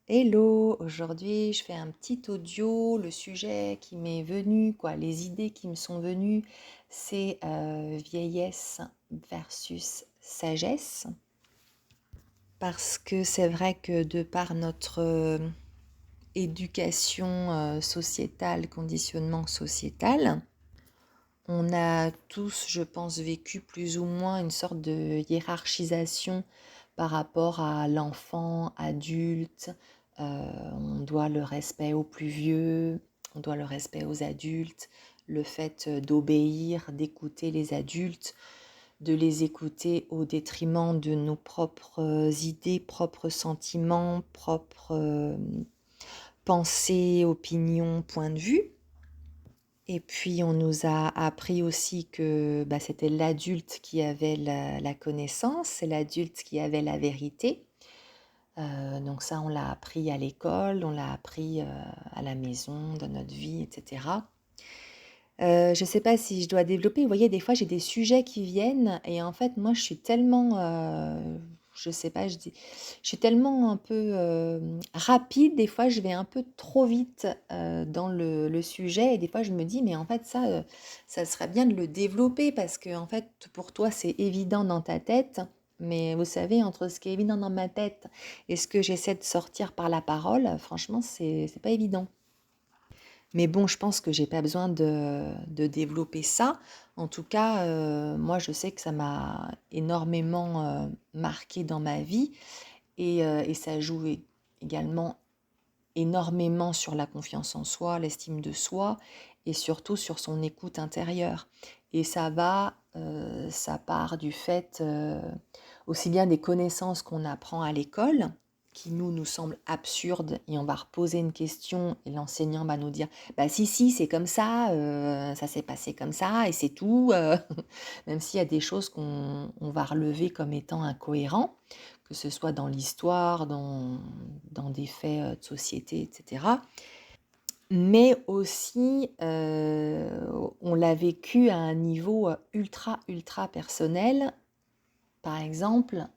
Hello, aujourd'hui je fais un petit audio. Le sujet qui m'est venu, les idées qui me sont venues, c'est vieillesse versus sagesse. Parce que c'est vrai que de par notre éducation sociétale, conditionnement sociétal, on a tous, je pense, vécu plus ou moins une sorte de hiérarchisation par rapport à l'enfant, adulte. On doit le respect aux plus vieux, on doit le respect aux adultes, le fait d'obéir, d'écouter les adultes, de les écouter au détriment de nos propres idées, propres sentiments, propres pensées, opinions, points de vue. Et puis on nous a appris aussi que c'était l'adulte qui avait la connaissance, c'est l'adulte qui avait la vérité. Donc ça, on l'a appris à l'école, on l'a appris à la maison, dans notre vie, etc. Je ne sais pas si je dois développer. Vous voyez, des fois, j'ai des sujets qui viennent et en fait, moi, je suis tellement, je sais pas, je suis tellement un peu rapide. Des fois, je vais un peu trop vite dans le sujet et des fois, je me dis, mais en fait, ça serait bien de le développer parce que en fait, pour toi, c'est évident dans ta tête. Mais vous savez, entre ce qui est évident dans ma tête et ce que j'essaie de sortir par la parole, franchement, c'est pas évident. Mais bon, je pense que j'ai pas besoin de développer ça. En tout cas, moi, je sais que ça m'a énormément marqué dans ma vie et ça joue également énormément sur la confiance en soi, l'estime de soi et surtout sur son écoute intérieure. Et ça part du fait aussi bien des connaissances qu'on apprend à l'école, qui nous semblent absurdes, et on va reposer une question et l'enseignant va nous dire bah si c'est comme ça s'est passé comme ça et c'est tout, même s'il y a des choses qu'on va relever comme étant incohérents, que ce soit dans l'histoire, dans des faits de société, etc. Mais aussi, on l'a vécu à un niveau ultra, ultra personnel. Par exemple,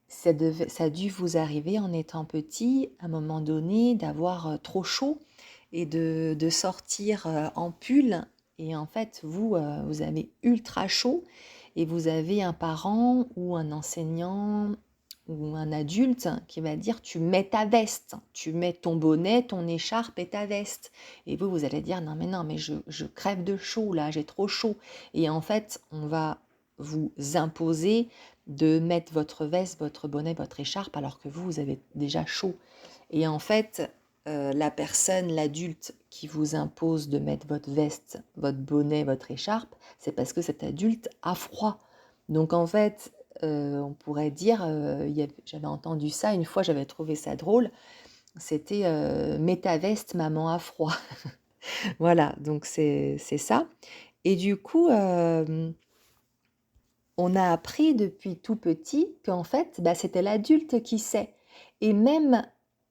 ça a dû vous arriver en étant petit, à un moment donné, d'avoir trop chaud et de sortir en pull. Et en fait, vous avez ultra chaud et vous avez un parent ou un enseignant ou un adulte qui va dire tu mets ta veste, tu mets ton bonnet, ton écharpe et ta veste. Et vous allez dire non mais je crève de chaud là, j'ai trop chaud. Et en fait, on va vous imposer de mettre votre veste, votre bonnet, votre écharpe alors que vous avez déjà chaud. Et en fait, la personne, l'adulte qui vous impose de mettre votre veste, votre bonnet, votre écharpe, c'est parce que cet adulte a froid. Donc en fait, on pourrait dire, j'avais entendu ça une fois, j'avais trouvé ça drôle, c'était mets ta veste, maman a froid. Voilà, donc c'est ça. Et du coup, on a appris depuis tout petit qu'en fait, c'était l'adulte qui sait. Et même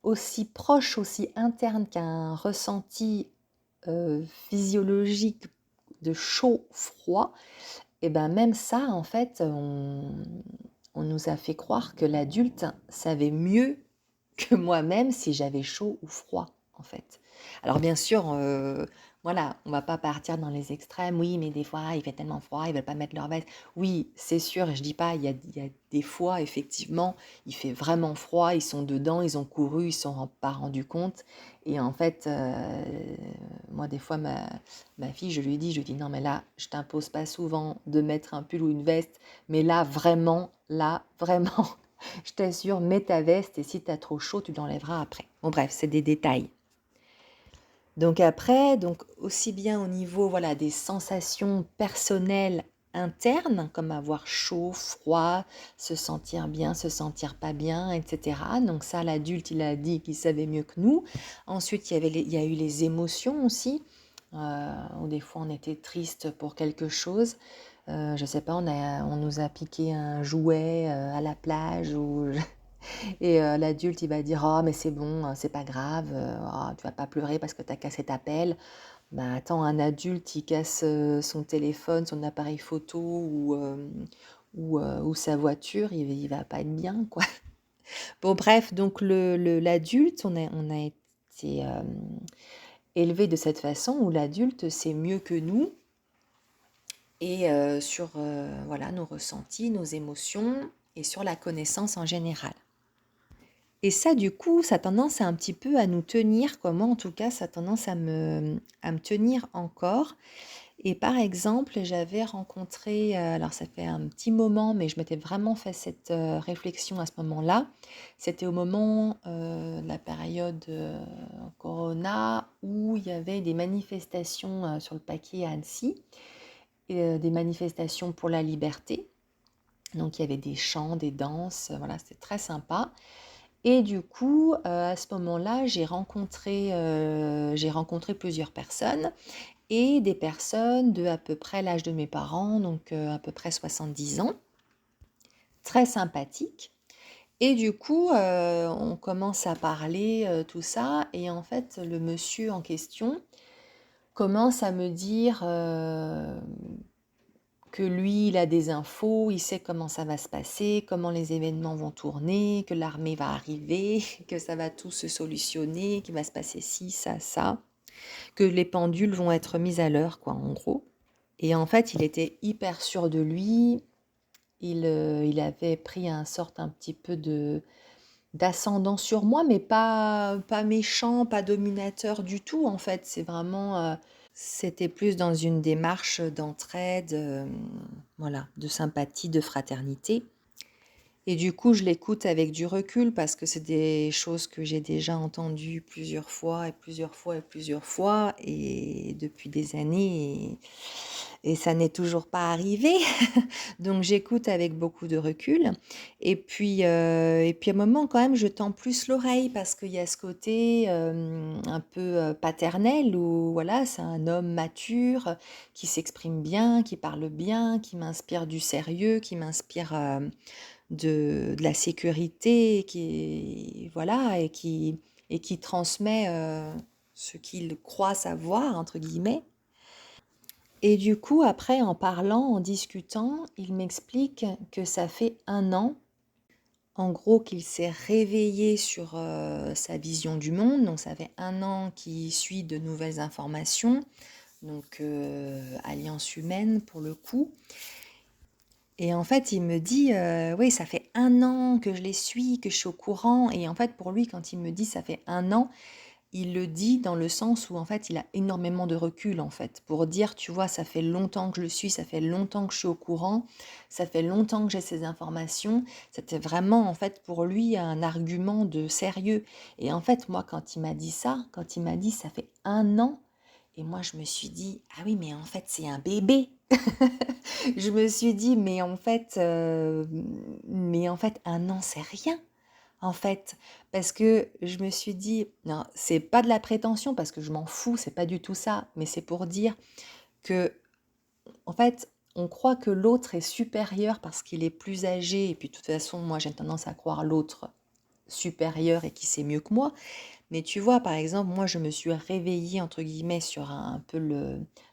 aussi proche, aussi interne qu'un ressenti physiologique de chaud-froid, et ben même ça, en fait, on nous a fait croire que l'adulte savait mieux que moi-même si j'avais chaud ou froid, en fait. Alors bien sûr, voilà, on va pas partir dans les extrêmes. Oui, mais des fois, il fait tellement froid, ils veulent pas mettre leur veste. Oui, c'est sûr, et je dis pas, il y a des fois, effectivement, il fait vraiment froid, ils sont dedans, ils ont couru, ils sont pas rendus compte. Et en fait, moi, des fois, ma fille, je lui dis, non, mais là, je t'impose pas souvent de mettre un pull ou une veste, mais là, vraiment, je t'assure, mets ta veste et si t'as trop chaud, tu l'enlèveras après. Bon bref, c'est des détails. Donc après, donc aussi bien au niveau voilà des sensations personnelles internes, comme avoir chaud, froid, se sentir bien, se sentir pas bien, etc. Donc ça, l'adulte, il a dit qu'il savait mieux que nous. Ensuite, il y a eu les émotions aussi, où des fois on était triste pour quelque chose. Je sais pas, on nous a piqué un jouet à la plage ou et l'adulte, il va dire: «Oh mais c'est bon, c'est pas grave, oh, tu vas pas pleurer parce que tu as cassé ta pelle». Bah, attends, un adulte, il casse, son téléphone, son appareil photo ou sa voiture, il va pas être bien, quoi. Bon bref, donc l'adulte, on a été élevé de cette façon où l'adulte sait mieux que nous et sur voilà, nos ressentis, nos émotions et sur la connaissance en général. Et ça, du coup, ça a tendance un petit peu à nous tenir, quoi. Moi, en tout cas, ça a tendance à me tenir encore. Et par exemple, j'avais rencontré, alors ça fait un petit moment, mais je m'étais vraiment fait cette réflexion à ce moment-là. C'était au moment de la période Corona où il y avait des manifestations sur le paquet à Annecy, et, des manifestations pour la liberté. Donc il y avait des chants, des danses, voilà, c'était très sympa. Et du coup, à ce moment-là, j'ai rencontré plusieurs personnes et des personnes de à peu près l'âge de mes parents, donc à peu près 70 ans, très sympathiques. Et du coup, on commence à parler, tout ça et en fait, le monsieur en question commence à me dire, que lui, il a des infos, il sait comment ça va se passer, comment les événements vont tourner, que l'armée va arriver, que ça va tout se solutionner, qu'il va se passer ci, ça, que les pendules vont être mises à l'heure, quoi, en gros. Et en fait, il était hyper sûr de lui. Il avait pris un sorte un petit peu d'ascendant sur moi, mais pas méchant, pas dominateur du tout, en fait. C'était plus dans une démarche d'entraide, voilà, de sympathie, de fraternité. Et du coup, je l'écoute avec du recul parce que c'est des choses que j'ai déjà entendues plusieurs fois et plusieurs fois et plusieurs fois et depuis des années et ça n'est toujours pas arrivé. Donc j'écoute avec beaucoup de recul et puis à un moment quand même je tends plus l'oreille parce qu'il y a ce côté un peu paternel où voilà, c'est un homme mature qui s'exprime bien, qui parle bien, qui m'inspire du sérieux, qui m'inspire de la sécurité, voilà, et qui transmet ce qu'il croit savoir, entre guillemets. Et du coup, après, en parlant, en discutant, il m'explique que ça fait 1 an, en gros, qu'il s'est réveillé sur sa vision du monde. Donc, ça fait 1 an qu'il suit de nouvelles informations, donc Alliance humaine pour le coup. Et en fait, il me dit, oui, ça fait 1 an que je les suis, que je suis au courant. Et en fait, pour lui, quand il me dit ça fait 1 an, il le dit dans le sens où en fait, il a énormément de recul en fait. Pour dire, tu vois, ça fait longtemps que je le suis, ça fait longtemps que je suis au courant, ça fait longtemps que j'ai ces informations. C'était vraiment en fait pour lui un argument de sérieux. Et en fait, moi, quand il m'a dit ça, quand il m'a dit ça fait 1 an, et moi je me suis dit, ah oui, mais en fait, c'est un bébé. Je me suis dit, mais en fait, 1 an, c'est rien en fait, parce que je me suis dit, non, c'est pas de la prétention parce que je m'en fous, c'est pas du tout ça, mais c'est pour dire que, en fait, on croit que l'autre est supérieur parce qu'il est plus âgé, et puis de toute façon, moi j'ai tendance à croire l'autre supérieur et qui sait mieux que moi. Mais tu vois, par exemple, moi je me suis réveillée, entre guillemets, sur un peu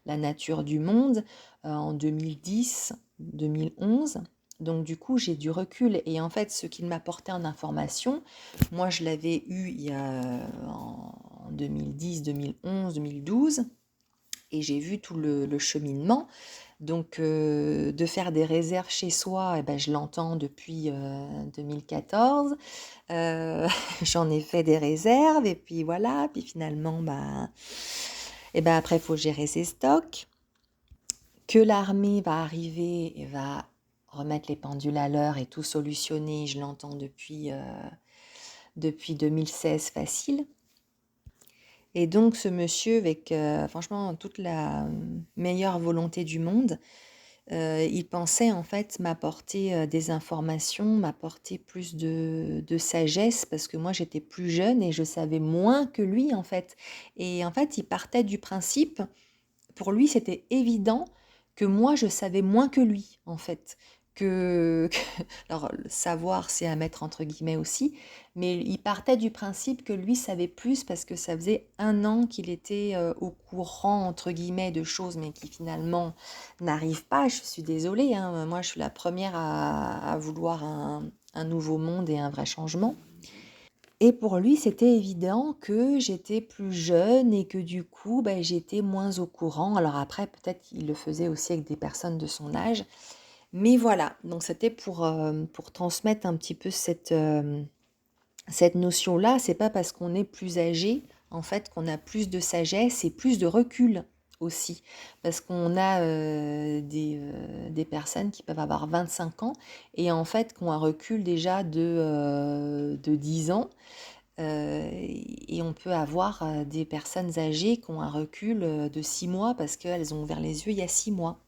la nature du monde en 2010, 2011. Donc du coup, j'ai du recul. Et en fait, ce qu'il m'apportait en information, moi je l'avais eu en 2010, 2011, 2012. Et j'ai vu tout le cheminement. Donc de faire des réserves chez soi, eh ben, je l'entends depuis 2014. J'en ai fait des réserves et puis voilà. Puis finalement, après, il faut gérer ses stocks. Que l'armée va arriver et va remettre les pendules à l'heure et tout solutionner, je l'entends depuis 2016 facile. Et donc ce monsieur, avec franchement toute la meilleure volonté du monde, il pensait en fait m'apporter des informations, m'apporter plus de sagesse, parce que moi j'étais plus jeune et je savais moins que lui en fait. Et en fait, il partait du principe, pour lui c'était évident que moi je savais moins que lui en fait. Alors le savoir c'est à mettre entre guillemets aussi, mais il partait du principe que lui savait plus parce que ça faisait 1 an qu'il était au courant entre guillemets de choses, mais qui finalement n'arrivent pas. Je suis désolée, hein, moi je suis la première à vouloir un nouveau monde et un vrai changement. Et pour lui, c'était évident que j'étais plus jeune et que du coup, j'étais moins au courant. Alors après, peut-être qu'il le faisait aussi avec des personnes de son âge. Mais voilà, donc c'était pour transmettre un petit peu cette notion-là. C'est pas parce qu'on est plus âgé, en fait, qu'on a plus de sagesse et plus de recul aussi. Parce qu'on a des personnes qui peuvent avoir 25 ans et en fait qui ont un recul déjà de 10 ans. Et on peut avoir des personnes âgées qui ont un recul de 6 mois parce qu'elles ont ouvert les yeux il y a 6 mois.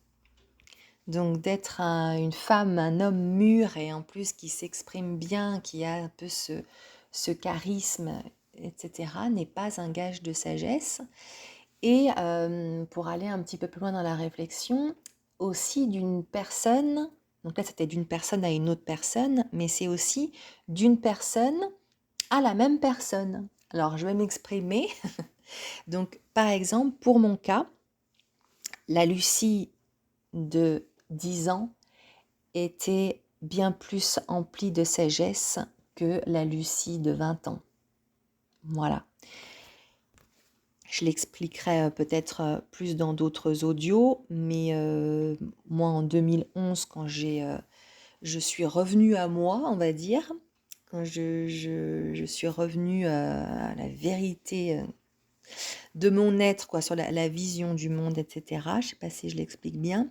Donc d'être une femme, un homme mûr et en plus qui s'exprime bien, qui a un peu ce charisme, etc., n'est pas un gage de sagesse. Et pour aller un petit peu plus loin dans la réflexion, aussi d'une personne, donc là c'était d'une personne à une autre personne, mais c'est aussi d'une personne à la même personne. Alors je vais m'exprimer. Donc par exemple, pour mon cas, la Lucie de 10 ans était bien plus emplie de sagesse que la Lucie de 20 ans. Voilà. Je l'expliquerai peut-être plus dans d'autres audios, mais moi en 2011, quand je suis revenue à moi, on va dire, quand je suis revenue à la vérité de mon être, quoi, sur la vision du monde, etc. Je ne sais pas si je l'explique bien.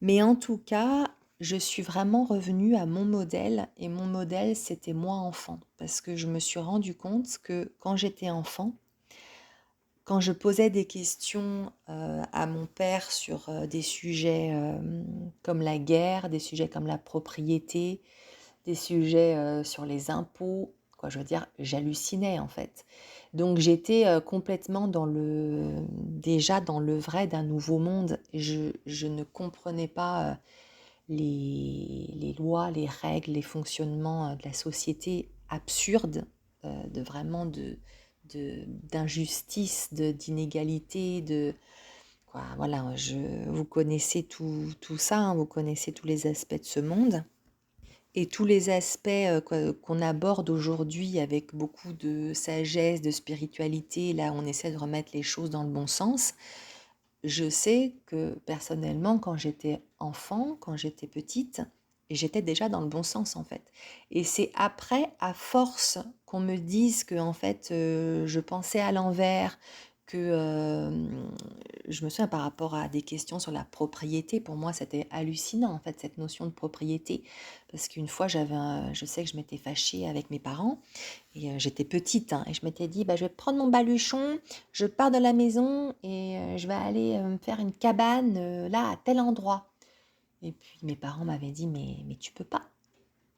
Mais en tout cas, je suis vraiment revenue à mon modèle et mon modèle, c'était moi enfant. Parce que je me suis rendu compte que quand j'étais enfant, quand je posais des questions à mon père sur des sujets comme la guerre, des sujets comme la propriété, des sujets sur les impôts, quoi, je veux dire, j'hallucinais en fait. Donc j'étais complètement déjà dans le vrai d'un nouveau monde. Je ne comprenais pas les lois, les règles, les fonctionnements de la société absurdes, de vraiment d'injustice, d'inégalité, quoi, voilà, vous connaissez tout ça, hein, vous connaissez tous les aspects de ce monde. Et tous les aspects qu'on aborde aujourd'hui avec beaucoup de sagesse, de spiritualité, là on essaie de remettre les choses dans le bon sens. Je sais que personnellement, quand j'étais enfant, quand j'étais petite, j'étais déjà dans le bon sens en fait. Et c'est après, à force qu'on me dise que en fait, je pensais à l'envers, que je me souviens par rapport à des questions sur la propriété, pour moi c'était hallucinant en fait cette notion de propriété. Parce qu'une fois, je sais que je m'étais fâchée avec mes parents et j'étais petite hein, et je m'étais dit, je vais prendre mon baluchon, je pars de la maison et je vais aller me faire une cabane là, à tel endroit. Et puis mes parents m'avaient dit, mais tu peux pas.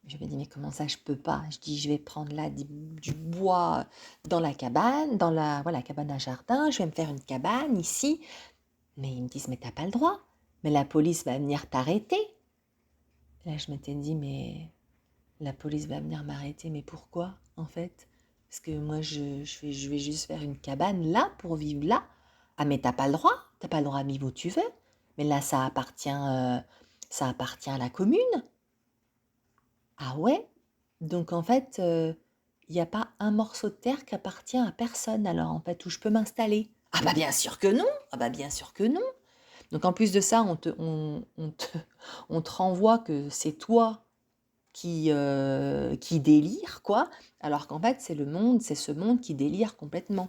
Je me dis, mais comment ça, je peux pas? Je dis, je vais prendre là du bois dans la cabane, voilà, cabane à jardin, je vais me faire une cabane ici. Mais ils me disent, mais t'as pas le droit. Mais la police va venir t'arrêter. Là, je m'étais dit, mais la police va venir m'arrêter, mais pourquoi en fait? Parce que moi je vais juste faire une cabane là pour vivre là. Ah mais t'as pas le droit de vivre où tu veux. Mais là ça appartient à la commune. Ah ouais? Donc en fait, il n'y a pas un morceau de terre qui appartient à personne alors en fait où je peux m'installer. Ah bah bien sûr que non. Ah bah bien sûr que non. Donc en plus de ça, on te renvoie que c'est toi qui délire, quoi, alors qu'en fait, c'est ce monde qui délire complètement.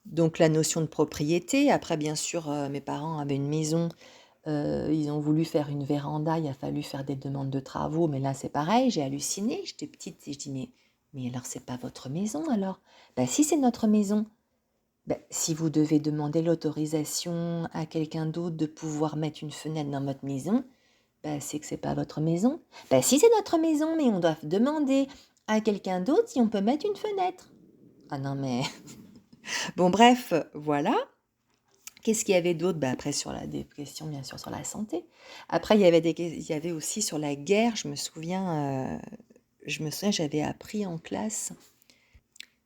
Donc la notion de propriété, après bien sûr, mes parents avaient une maison, ils ont voulu faire une véranda, il a fallu faire des demandes de travaux, mais là c'est pareil, j'ai halluciné, j'étais petite et je dis mais alors c'est pas votre maison alors? Ben si c'est notre maison. Ben, si vous devez demander l'autorisation à quelqu'un d'autre de pouvoir mettre une fenêtre dans votre maison, c'est que c'est pas votre maison. Si c'est notre maison, mais on doit demander à quelqu'un d'autre si on peut mettre une fenêtre. Ah non mais bon bref, voilà. Qu'est-ce qu'il y avait d'autre? Après sur des questions bien sûr sur la santé. Après il y avait aussi sur la guerre. Je me souviens j'avais appris en classe.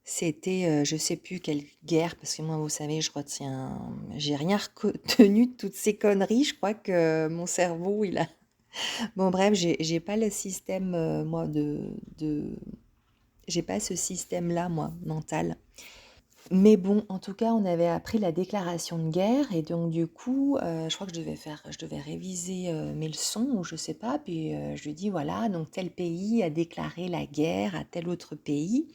C'était je sais plus quelle guerre parce que moi vous savez j'ai rien retenu de toutes ces conneries. Je crois que mon cerveau Bon bref, j'ai pas le système, moi de j'ai pas ce système-là moi, mental. Mais bon, en tout cas, on avait appris la déclaration de guerre et donc du coup, je crois que je devais réviser, mes leçons ou je sais pas, puis, je lui dis: «Voilà, donc tel pays a déclaré la guerre à tel autre pays»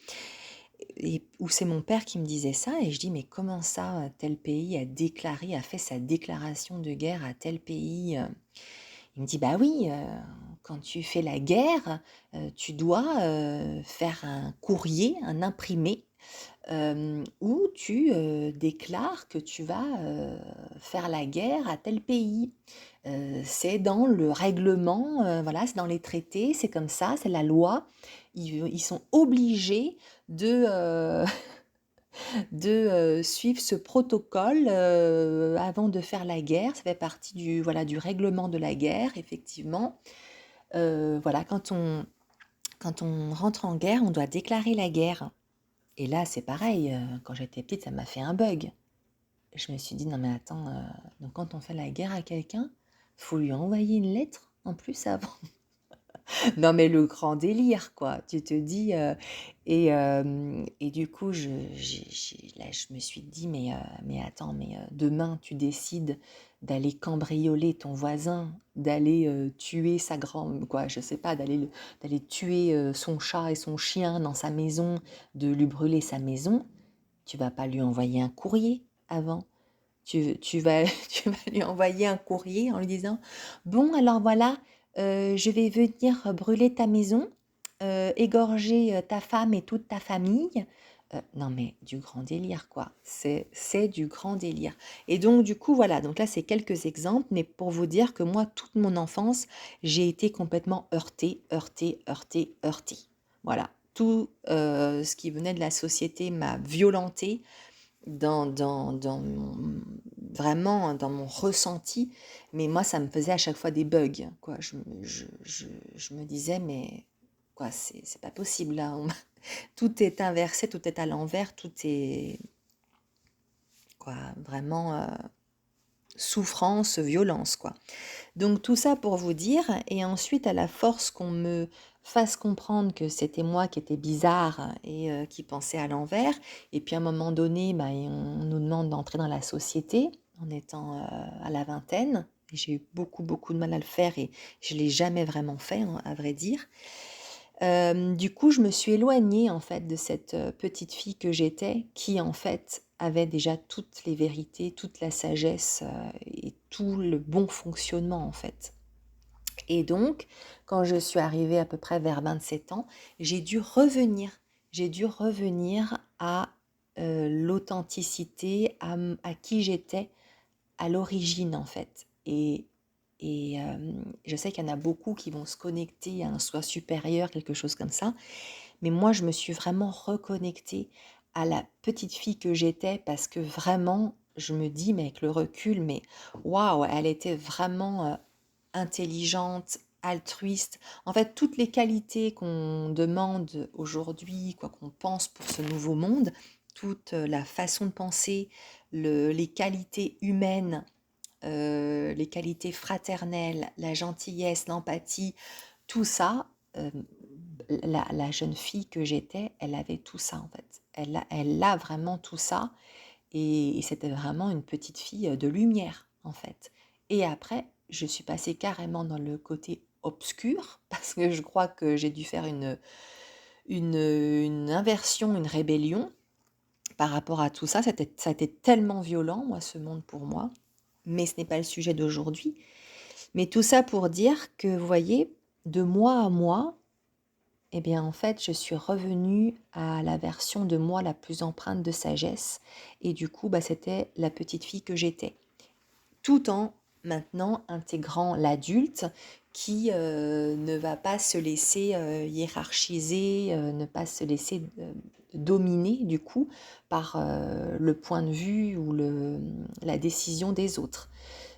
et où c'est mon père qui me disait ça et je dis: «Mais comment ça, tel pays a fait sa déclaration de guerre à tel pays?» Il me dit: «Bah oui, quand tu fais la guerre, tu dois, faire un courrier, un imprimé, où tu, déclares que tu vas, faire la guerre à tel pays. C'est dans le règlement, voilà, c'est dans les traités, c'est comme ça, c'est la loi. Ils sont obligés de, suivre ce protocole, avant de faire la guerre. Ça fait partie du voilà, du règlement de la guerre effectivement. Voilà, quand on rentre en guerre, on doit déclarer la guerre. Et là, c'est pareil, quand j'étais petite, ça m'a fait un bug. Je me suis dit: «Non mais attends, donc quand on fait la guerre à quelqu'un, faut lui envoyer une lettre en plus avant?» Non mais le grand délire quoi, tu te dis, et du coup je me suis dit: «Mais attends, demain tu décides d'aller cambrioler ton voisin, d'aller, tuer sa grand quoi, je sais pas, d'aller tuer, son chat et son chien dans sa maison, de lui brûler sa maison, tu vas pas lui envoyer un courrier avant?» Tu vas tu vas lui envoyer un courrier en lui disant: «Bon alors voilà, je vais venir brûler ta maison, égorger, ta femme et toute ta famille». Non mais du grand délire quoi, c'est du grand délire et donc du coup voilà, donc là c'est quelques exemples, mais pour vous dire que moi toute mon enfance, j'ai été complètement heurtée, heurtée, heurtée, heurtée. Voilà, tout, ce qui venait de la société m'a violentée, dans mon vraiment dans mon ressenti, mais moi ça me faisait à chaque fois des bugs, quoi. Je me disais: «Mais quoi, c'est pas possible là, on m'a tout est inversé, tout est à l'envers, tout est quoi, vraiment, souffrance, violence, quoi». Donc tout ça pour vous dire et ensuite à la force qu'on me fasse comprendre que c'était moi qui étais bizarre et qui pensais à l'envers et puis à un moment donné, bah, et on nous demande d'entrer dans la société en étant, à la vingtaine et j'ai eu beaucoup, beaucoup de mal à le faire et je l'ai jamais vraiment fait, hein, à vrai dire. Du coup, je me suis éloignée en fait de cette, petite fille que j'étais qui en fait avait déjà toutes les vérités, toute la sagesse, et tout le bon fonctionnement en fait. Et donc, quand je suis arrivée à peu près vers 27 ans, j'ai dû revenir. J'ai dû revenir à, l'authenticité, à qui j'étais à l'origine en fait. Je sais qu'il y en a beaucoup qui vont se connecter à un soi supérieur, quelque chose comme ça. Mais moi, je me suis vraiment reconnectée à la petite fille que j'étais parce que vraiment, je me dis, mais avec le recul, mais waouh, elle était vraiment intelligente, altruiste. En fait, toutes les qualités qu'on demande aujourd'hui, quoi qu'on pense pour ce nouveau monde, toute la façon de penser, les qualités humaines, les qualités fraternelles, la gentillesse, l'empathie, tout ça, la jeune fille que j'étais, elle avait tout ça en fait. Elle a vraiment tout ça et c'était vraiment une petite fille, de lumière en fait. Et après, je suis passée carrément dans le côté obscur parce que je crois que j'ai dû faire une inversion, une rébellion par rapport à tout ça. Ça a été tellement violent, moi, ce monde pour moi, mais ce n'est pas le sujet d'aujourd'hui. Mais tout ça pour dire que, vous voyez, de mois à mois, eh bien, en fait, je suis revenue à la version de moi la plus empreinte de sagesse. Et du coup, bah, c'était la petite fille que j'étais. Tout en maintenant intégrant l'adulte qui ne va pas se laisser hiérarchiser, ne pas se laisser dominer du coup par le point de vue ou la décision des autres.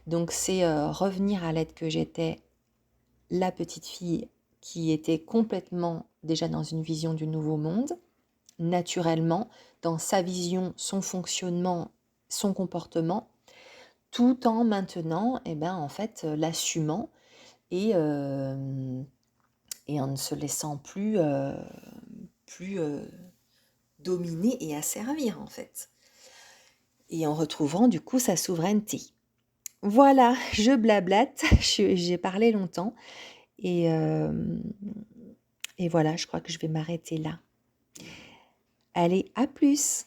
Donc c'est revenir à l'être que j'étais, la petite fille qui était complètement déjà dans une vision du nouveau monde, naturellement, dans sa vision, son fonctionnement, son comportement, tout en maintenant, eh ben, en fait, l'assumant et, et en ne se laissant plus dominer et asservir en fait. Et en retrouvant du coup sa souveraineté. Voilà, je blablate, j'ai parlé longtemps et, et voilà, je crois que je vais m'arrêter là. Allez, à plus!